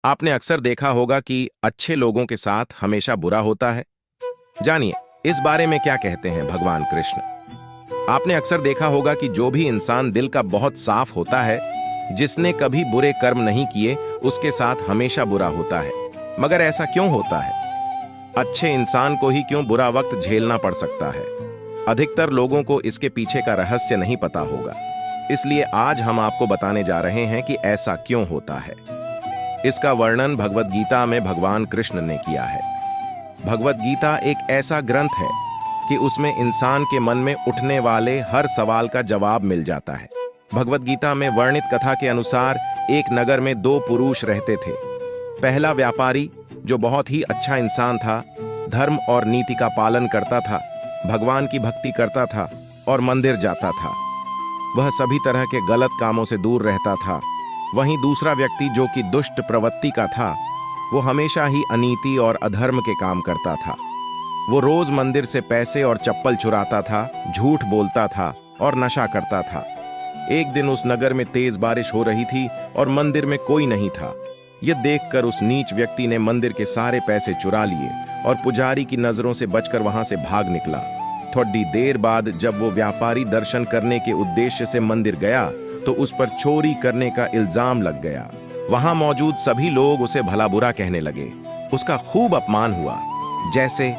आपने अक्सर देखा होगा कि अच्छे लोगों के साथ हमेशा बुरा होता है। जानिए इस बारे में क्या कहते हैं भगवान कृष्ण। आपने अक्सर देखा होगा कि जो भी इंसान दिल का बहुत साफ होता है, जिसने कभी बुरे कर्म नहीं किए, उसके साथ हमेशा बुरा होता है। मगर ऐसा क्यों होता है? अच्छे इंसान को ही क्यों बुरा वक्त झेलना पड़ सकता है? अधिकतर लोगों को इसके पीछे का रहस्य नहीं पता होगा। इसलिए आज हम आपको बताने जा रहे हैं कि ऐसा क्यों होता है। इसका वर्णन भगवत गीता में भगवान कृष्ण ने किया है। भगवत गीता एक ऐसा ग्रंथ है कि उसमें इंसान के मन में उठने वाले हर सवाल का जवाब मिल जाता है। भगवत गीता में वर्णित कथा के अनुसार एक नगर में दो पुरुष रहते थे। पहला व्यापारी जो बहुत ही अच्छा इंसान था, धर्म और नीति का पालन करता था, भगवान की भक्ति करता था और मंदिर जाता था। वह सभी तरह के गलत कामों से दूर रहता था। वहीं दूसरा व्यक्ति जो कि दुष्ट प्रवृत्ति का था, वो हमेशा ही अनीति और अधर्म के काम करता था। वो रोज मंदिर से पैसे और चप्पल चुराता था, झूठ बोलता था और नशा करता था। एक दिन उस नगर में तेज बारिश हो रही थी और मंदिर में कोई नहीं था। यह देखकर उस नीच व्यक्ति ने मंदिर के सारे पैसे चुरा लिए और पुजारी की नजरों से बचकर वहां से भाग निकला। थोड़ी देर बाद जब वो व्यापारी दर्शन करने के उद्देश्य से मंदिर गया तो उस पर चोरी करने का इल्जाम लग गया। वहां मौजूद सभी लोग उसे भला बुरा कहने लगे। उसका खूब अपमान हुआ। जैसे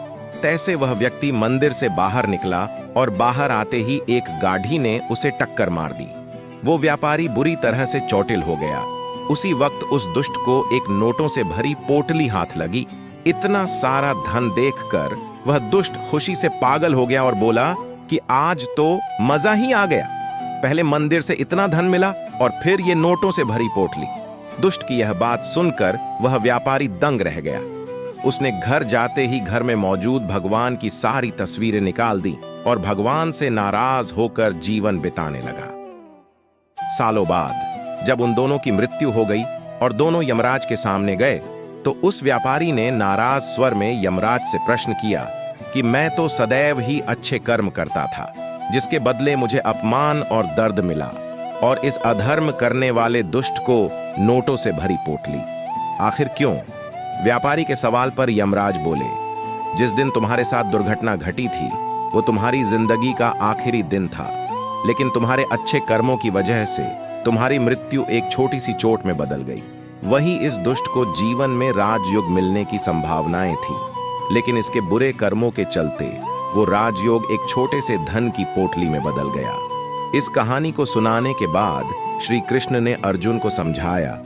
तैसे वह व्यक्ति मंदिर से बाहर निकला और बाहर आते ही एक गाड़ी ने उसे टक्कर मार दी। वो व्यापारी बुरी तरह से चोटिल हो गया। उसी वक्त उस दुष्ट को एक नोटों से भरी पोटली हाथ लगी। इतना सारा धन देखकर वह दुष्ट खुशी से पागल हो गया और बोला कि आज तो मजा ही आ गया। पहले मंदिर से इतना धन मिला और फिर ये नोटों से भरी पोटली। दुष्ट की यह बात सुनकर वह व्यापारी दंग रह गया। उसने घर जाते ही घर में मौजूद भगवान की सारी तस्वीरें निकाल दी और भगवान से नाराज होकर जीवन बिताने लगा। सालों बाद जब उन दोनों की मृत्यु हो गई और दोनों यमराज के सामने गए तो उस व्यापारी ने नाराज स्वर में यमराज से प्रश्न किया कि मैं तो सदैव ही अच्छे कर्म करता था, जिसके बदले मुझे अपमान और दर्द मिला, और इस अधर्म करने वाले दुष्ट को नोटों से भरी पोटली। आखिर क्यों? व्यापारी के सवाल पर यमराज बोले, जिस दिन तुम्हारे साथ दुर्घटना घटी थी वो तुम्हारी जिंदगी का आखिरी दिन था, लेकिन तुम्हारे अच्छे कर्मों की वजह से तुम्हारी मृत्यु एक छोटी सी चोट में बदल गई। वही इस दुष्ट को जीवन में राजयोग मिलने की संभावनाएं थी, लेकिन इसके बुरे कर्मों के चलते वो राजयोग एक छोटे से धन की पोटली में बदल गया। इस कहानी को सुनाने के बाद श्री कृष्ण ने अर्जुन को समझाया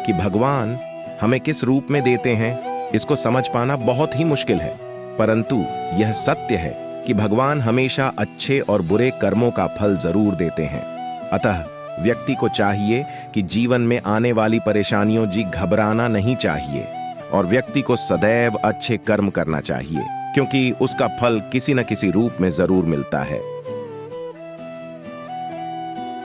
कि भगवान हमें किस रूप में देते हैं, इसको समझ पाना बहुत ही मुश्किल है, परंतु यह सत्य है कि भगवान हमेशा अच्छे और बुरे कर्मों का फल जरूर देते हैं। अतः व्यक्ति को चाहिए कि जीवन में आने वाली परेशानियों जी घबराना नहीं चाहिए और व्यक्ति को सदैव अच्छे कर्म करना चाहिए, क्योंकि उसका फल किसी न किसी रूप में जरूर मिलता है।